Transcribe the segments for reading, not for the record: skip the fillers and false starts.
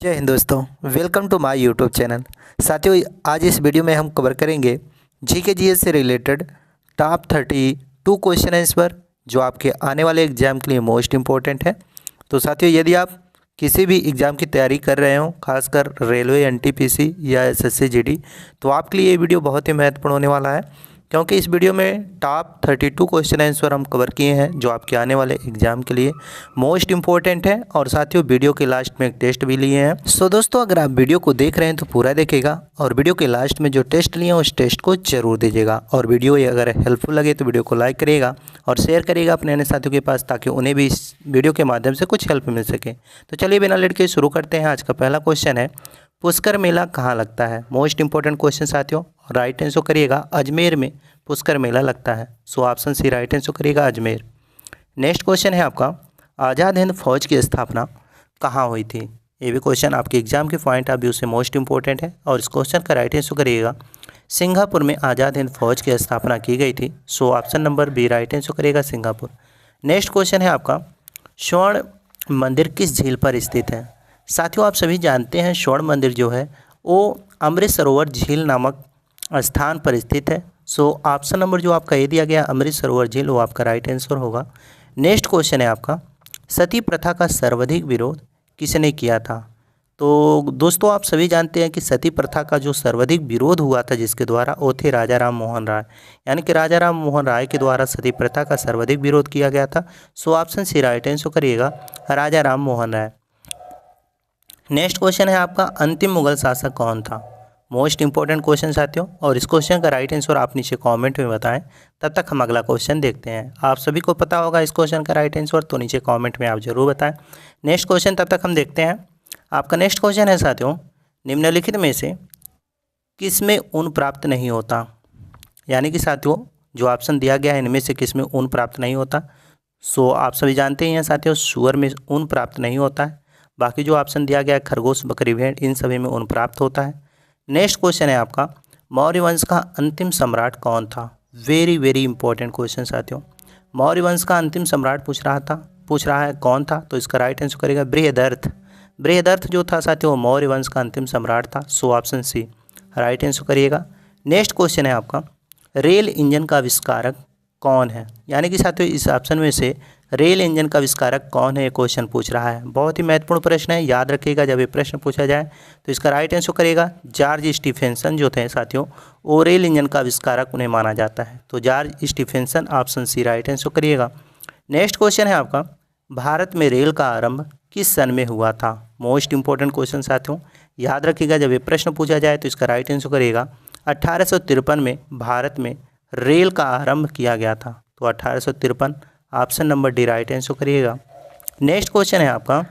जय हिंद दोस्तों, welcome to my YouTube channel. साथियों, आज इस वीडियो में हम कवर करेंगे जीके जीएस से रिलेटेड टॉप 32 क्वेश्चन आंसर जो आपके आने वाले एग्ज़ाम के लिए मोस्ट इम्पोर्टेंट है। तो साथियों, यदि आप किसी भी एग्ज़ाम की तैयारी कर रहे हो, खासकर रेलवे, एनटीपीसी या एसएससी जीडी, तो आपके लिए ये वीडियो बहुत ही महत्वपूर्ण होने वाला है, क्योंकि इस वीडियो में टॉप 32 क्वेश्चन आंसर हम कवर किए हैं जो आपके आने वाले एग्जाम के लिए मोस्ट इंपॉर्टेंट है। और साथियों, वीडियो के लास्ट में एक टेस्ट भी लिए हैं। सो दोस्तों, अगर आप वीडियो को देख रहे हैं तो पूरा देखिएगा और वीडियो के लास्ट में जो टेस्ट लिए हैं उस टेस्ट को जरूर दीजिएगा। और वीडियो अगर हेल्पफुल लगे तो वीडियो को लाइक करिएगा और शेयर करिएगा अपने अन्य साथियों के पास, ताकि उन्हें भी इस वीडियो के माध्यम से कुछ हेल्प मिल सके। तो चलिए बिना लेट के शुरू करते हैं। आज का पहला क्वेश्चन है, पुष्कर मेला कहाँ लगता है? मोस्ट इंपॉर्टेंट क्वेश्चन साथियों। राइट आंसर करिएगा, अजमेर में पुष्कर मेला लगता है। So option C right answer करिएगा, अजमेर। नेक्स्ट क्वेश्चन है आपका, आज़ाद हिंद फौज की स्थापना कहाँ हुई थी? ये भी क्वेश्चन आपके एग्जाम के पॉइंट ऑफ व्यू से मोस्ट इंपॉर्टेंट है और इस क्वेश्चन का राइट आंसर करिएगा, सिंगापुर में आज़ाद हिंद फौज की स्थापना की गई थी। So option number B right answer करिएगा, सिंगापुर। नेक्स्ट क्वेश्चन है आपका, स्वर्ण मंदिर किस झील पर स्थित है? साथियों, आप सभी जानते हैं स्वर्ण मंदिर जो है वो अमृत सरोवर झील नामक स्थान पर स्थित है। सो ऑप्शन नंबर जो आपका ये दिया गया अमृत सरोवर झील, वो आपका राइट आंसर होगा। नेक्स्ट क्वेश्चन है आपका, सती प्रथा का सर्वाधिक विरोध किसने किया था? तो दोस्तों, आप सभी जानते हैं कि सती प्रथा का जो सर्वाधिक विरोध हुआ था जिसके द्वारा, वो थे राजा राम मोहन राय। यानी कि राजा राम मोहन राय के द्वारा सती प्रथा का सर्वाधिक विरोध किया गया था। So option C right answer करिएगा, राजा राम मोहन राय। नेक्स्ट क्वेश्चन है आपका, अंतिम मुगल शासक कौन था? मोस्ट इंपॉर्टेंट क्वेश्चन साथियों, और इस क्वेश्चन का राइट आंसर आप नीचे कमेंट में बताएं। तब तक हम अगला क्वेश्चन देखते हैं। आप सभी को पता होगा इस क्वेश्चन का राइट आंसर, तो नीचे कमेंट में आप जरूर बताएं। नेक्स्ट क्वेश्चन तब तक हम देखते हैं। आपका नेक्स्ट क्वेश्चन है साथियों, निम्नलिखित में से किस में ऊन प्राप्त नहीं होता? यानी कि साथियों, जो ऑप्शन दिया गया है इनमें से किस में ऊन प्राप्त नहीं होता? सो आप सभी जानते ही हैं साथियों, सूअर में ऊन प्राप्त नहीं होता है। बाकी जो ऑप्शन दिया गया है खरगोश, बकरी, भेड़, इन सभी में ऊन प्राप्त होता है। नेक्स्ट क्वेश्चन है आपका, मौर्य वंश का अंतिम सम्राट कौन था? वेरी वेरी इंपॉर्टेंट क्वेश्चन साथियों। मौर्य वंश का अंतिम सम्राट पूछ रहा है कौन था? तो इसका राइट आंसर करेगा बृहदर्थ। बृहदर्थ जो था साथियों, वो मौर्य वंश का अंतिम सम्राट था। So option C right answer करिएगा। नेक्स्ट क्वेश्चन है आपका, रेल इंजन का आविष्कारक कौन है? यानी कि साथियों, इस ऑप्शन में से रेल इंजन का आविष्कारक कौन है, ये क्वेश्चन पूछ रहा है। बहुत ही महत्वपूर्ण प्रश्न है, याद रखिएगा जब ये प्रश्न पूछा जाए। तो इसका राइट आंसर करेगा जॉर्ज स्टीफेंसन जो थे साथियों, वो रेल इंजन का आविष्कारक उन्हें माना जाता है। तो George Stephenson, option C right answer करिएगा। नेक्स्ट क्वेश्चन है आपका, भारत में रेल का आरंभ किस सन में हुआ था? मोस्ट इंपॉर्टेंट क्वेश्चन साथियों, याद रखिएगा जब ये प्रश्न पूछा जाए। तो इसका राइट आंसर करिएगा 1853 में भारत में रेल का आरंभ किया गया था। तो 1853, option number D right answer करिएगा। नेक्स्ट क्वेश्चन है आपका,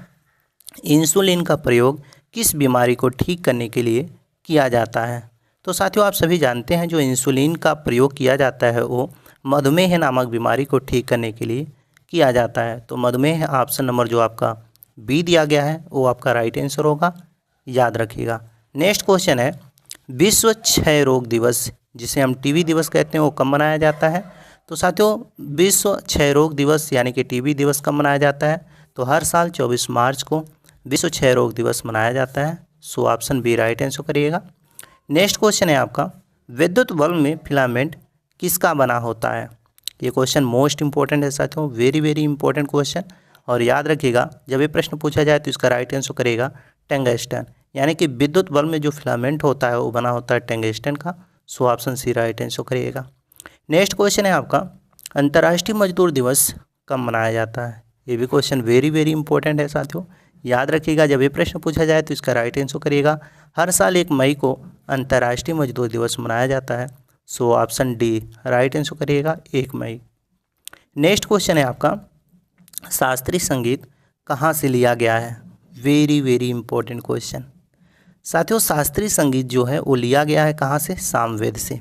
इंसुलिन का प्रयोग किस बीमारी को ठीक करने के लिए किया जाता है? तो साथियों, आप सभी जानते हैं जो इंसुलिन का प्रयोग किया जाता है वो मधुमेह नामक बीमारी को ठीक करने के लिए किया जाता है। तो मधुमेह, ऑप्शन नंबर जो आपका बी दिया गया है वो आपका राइट आंसर होगा, याद रखिएगा। नेक्स्ट क्वेश्चन है, विश्व क्षय रोग दिवस जिसे हम टीबी दिवस कहते हैं वो कब मनाया जाता है? तो साथियों, विश्व क्षय रोग दिवस यानी कि टीबी दिवस कब मनाया जाता है? तो हर साल 24 मार्च को विश्व क्षय रोग दिवस मनाया जाता है। So option B right answer करिएगा। नेक्स्ट क्वेश्चन है आपका, विद्युत बल्ब में फिलामेंट किसका बना होता है? ये क्वेश्चन मोस्ट इंपॉर्टेंट है साथियों, वेरी वेरी इंपॉर्टेंट क्वेश्चन। और याद रखिएगा जब ये प्रश्न पूछा जाए तो इसका राइट आंसर करेगा टंगस्टन। यानी कि विद्युत बल्ब में जो फिलामेंट होता है वो बना होता है टंगस्टन का। So option C right answer करिएगा। नेक्स्ट क्वेश्चन है आपका, अंतर्राष्ट्रीय मजदूर दिवस कब मनाया जाता है? ये भी क्वेश्चन वेरी वेरी इंपॉर्टेंट है साथियों, याद रखिएगा जब ये प्रश्न पूछा जाए तो इसका राइट आंसर करिएगा, हर साल 1 मई को अंतर्राष्ट्रीय मजदूर दिवस मनाया जाता है। So option D right answer करिएगा, 1 मई। नेक्स्ट क्वेश्चन है आपका, शास्त्रीय संगीत कहाँ से लिया गया है? वेरी वेरी इंपॉर्टेंट क्वेश्चन साथियों। शास्त्रीय संगीत जो है वो लिया गया है कहाँ से? सामवेद से।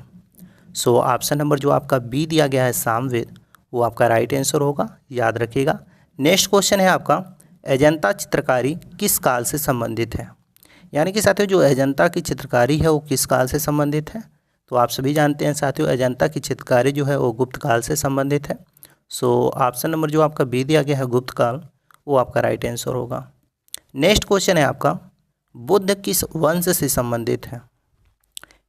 सो ऑप्शन नंबर जो आपका बी दिया गया है सामवेद, वो आपका राइट आंसर होगा, याद रखिएगा। नेक्स्ट क्वेश्चन है आपका, अजंता चित्रकारी किस काल से संबंधित है? यानी कि साथियों, जो अजंता की चित्रकारी है वो किस काल से संबंधित है? तो आप सभी जानते हैं साथियों, अजंता की चित्रकारी जो है वो गुप्त काल से संबंधित है। सो ऑप्शन नंबर जो आपका बी दिया गया है गुप्त काल, वो आपका राइट आंसर होगा। नेक्स्ट क्वेश्चन है आपका, बुद्ध किस वंश से संबंधित है,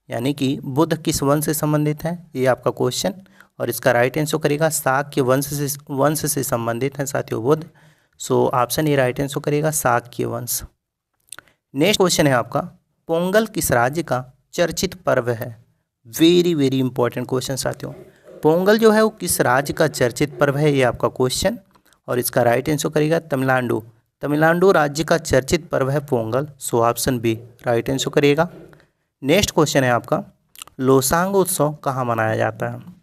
यानी कि बुद्ध किस वंश से संबंधित है, ये आपका क्वेश्चन। और इसका राइट आंसर करेगा शाक्य वंश से संबंधित है साथियों Buddha. So option A right answer करेगा शाक्य वंश। नेक्स्ट क्वेश्चन है आपका, पोंगल किस राज्य का चर्चित पर्व है। वेरी वेरी इंपॉर्टेंट क्वेश्चन साथियों। पोंगल जो है वो किस राज्य का चर्चित पर्व है, ये आपका क्वेश्चन। और इसका राइट आंसर करेगा तमिलनाडु। तमिलनाडु राज्य का चर्चित पर्व है Pongal. So option B right answer करेगा। नेक्स्ट क्वेश्चन है आपका, लोसांग उत्सव कहाँ मनाया जाता है।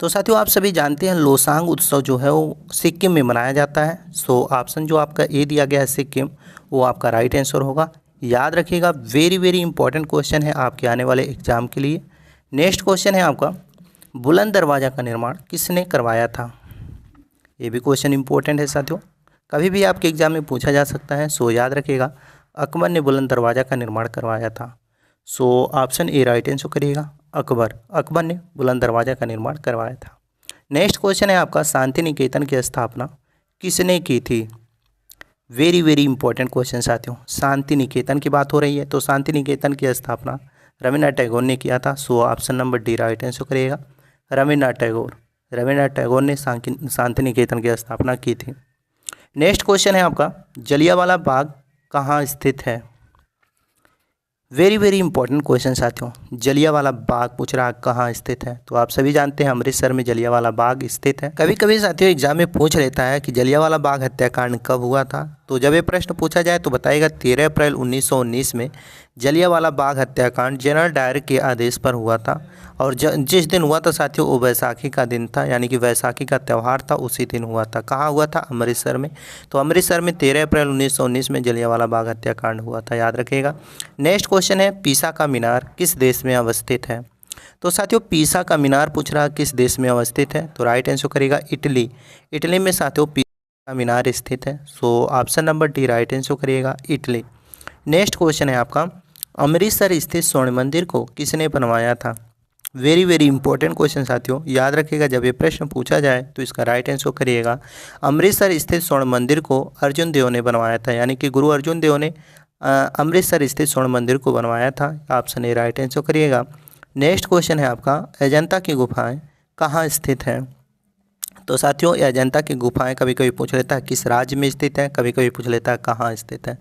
तो साथियों आप सभी जानते हैं लोसांग उत्सव जो है वो सिक्किम में मनाया जाता है। सो ऑप्शन जो आपका ए दिया गया है सिक्किम, वो आपका राइट आंसर होगा। याद रखिएगा, वेरी वेरी इंपॉर्टेंट क्वेश्चन है आपके आने वाले एग्जाम के लिए। नेक्स्ट क्वेश्चन है आपका, बुलंद दरवाज़ा का निर्माण किसने करवाया था। ये भी क्वेश्चन इंपॉर्टेंट है साथियों, कभी भी आपके एग्जाम में पूछा जा सकता है। सो याद रखिएगा, अकबर ने बुलंद दरवाज़ा का निर्माण करवाया था। So option A right answer करिएगा, अकबर ने बुलंद दरवाज़ा का निर्माण करवाया था। नेक्स्ट क्वेश्चन है आपका, शांति निकेतन की स्थापना किसने की थी। वेरी वेरी इंपॉर्टेंट क्वेश्चन साथियों। शांति निकेतन की बात हो रही है, तो शांति निकेतन की स्थापना रविन्द्रनाथ टैगोर ने किया था। So option number D right answer करिएगा, रविन्द्रनाथ टैगोर ने शांति निकेतन की स्थापना की थी। नेक्स्ट क्वेश्चन है आपका, जलियांवाला बाग कहाँ स्थित है। वेरी वेरी इंपॉर्टेंट क्वेश्चन साथियों। जलियांवाला बाग पूछ रहा है कहाँ स्थित है, तो आप सभी जानते हैं अमृतसर में जलियांवाला बाग स्थित है। कभी कभी साथियों एग्जाम में पूछ लेता है कि जलियांवाला बाग हत्याकांड कब हुआ था। तो जब ये प्रश्न पूछा जाए तो बताएगा 13 अप्रैल 1919 में जलियांवाला बाग हत्याकांड जनरल डायर के आदेश पर हुआ था। और जिस दिन हुआ था साथियों वो वैसाखी का दिन था, यानी कि वैसाखी का त्यौहार था, उसी दिन हुआ था। कहाँ हुआ था, अमृतसर में। तो अमृतसर में 13 अप्रैल 1919 में जलियांवाला बाग हत्याकांड हुआ था, याद रखिएगा। नेक्स्ट क्वेश्चन है, पीसा का मीनार किस देश में अवस्थित है। तो साथियों पीसा का मीनार पूछ रहा किस देश में अवस्थित है, तो राइट आंसर करेगा इटली। इटली में साथियों पीसा का मीनार स्थित है। So option number D right answer करिएगा, इटली। नेक्स्ट क्वेश्चन है आपका, अमृतसर स्थित स्वर्ण मंदिर को किसने बनवाया था। वेरी वेरी इंपॉर्टेंट क्वेश्चन साथियों, याद रखिएगा जब ये प्रश्न पूछा जाए तो इसका राइट आंसर करिएगा। अमृतसर स्थित स्वर्ण मंदिर को अर्जुन देव ने बनवाया था, यानी कि गुरु अर्जुन देव ने अमृतसर स्थित स्वर्ण मंदिर को बनवाया था। ऑप्शन ए राइट आंसर करिएगा। नेक्स्ट क्वेश्चन है आपका, अजंता की गुफाएं कहाँ स्थित हैं। तो साथियों ये अजंता की गुफाएं कभी कभी पूछ लेता है किस राज्य में स्थित है, कभी कभी पूछ लेता है कहाँ स्थित है।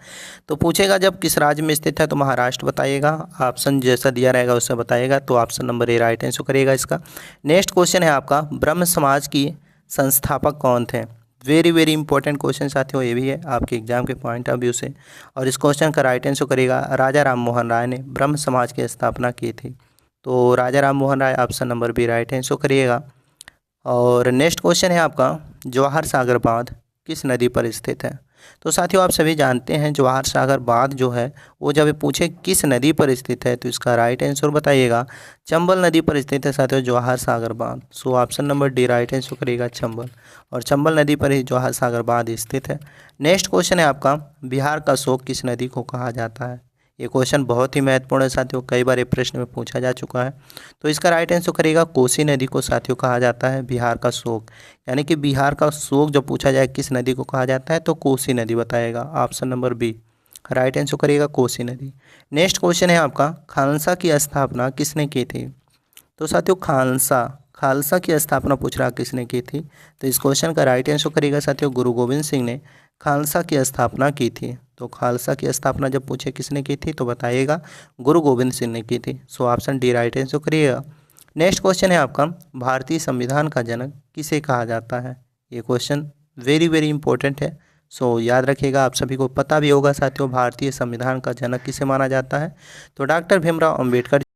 तो पूछेगा जब किस राज्य में स्थित है तो महाराष्ट्र बताइएगा, ऑप्शन जैसा दिया रहेगा उससे बताएगा। तो option number A right answer करिएगा इसका। नेक्स्ट क्वेश्चन है आपका, ब्रह्म समाज की संस्थापक कौन थे। वेरी वेरी इंपॉर्टेंट क्वेश्चन साथियों, ये भी है आपके एग्जाम के पॉइंट ऑफ व्यू से। और इस क्वेश्चन का राइट आंसर करेगा, राजा राम मोहन राय ने ब्रह्म समाज की स्थापना की थी। तो Raja Ram Mohan Roy, option number B right answer करिएगा। और नेक्स्ट क्वेश्चन है आपका, जवाहर सागर बांध किस नदी पर स्थित है। तो साथियों आप सभी जानते हैं जवाहर सागर बांध जो है वो जब पूछे किस नदी पर स्थित है तो इसका राइट आंसर बताइएगा, चंबल नदी पर स्थित है साथियों जवाहर सागर बांध। सो option number D right answer करेगा, चंबल। और चंबल नदी पर ही जवाहर सागर बांध स्थित है। नेक्स्ट क्वेश्चन है आपका, बिहार का शोक किस नदी को कहा जाता है। ये क्वेश्चन बहुत ही महत्वपूर्ण है साथियों, कई बार ये प्रश्न में पूछा जा चुका है। तो इसका राइट आंसर करेगा, कोसी नदी को साथियों कहा जाता है बिहार का शोक। यानी कि बिहार का शोक जब पूछा जाए किस नदी को कहा जाता है तो कोसी नदी बताएगा, option number B right answer करेगा, कोसी नदी। नेक्स्ट क्वेश्चन है आपका, खालसा की स्थापना किसने की थी। तो साथियों खालसा की स्थापना पूछ रहा किसने की थी। तो इस क्वेश्चन का राइट आंसर करेगा साथियों, गुरु गोविंद सिंह ने खालसा की स्थापना की थी। तो खालसा की स्थापना जब पूछे किसने की थी तो बताइएगा, गुरु गोविंद सिंह ने की थी। So option D right answer करिएगा। नेक्स्ट क्वेश्चन है आपका, भारतीय संविधान का जनक किसे कहा जाता है। ये क्वेश्चन वेरी वेरी इंपॉर्टेंट है। सो याद रखिएगा, आप सभी को पता भी होगा साथियों भारतीय संविधान का जनक किसे माना जाता है। तो डॉक्टर भीमराव अम्बेडकर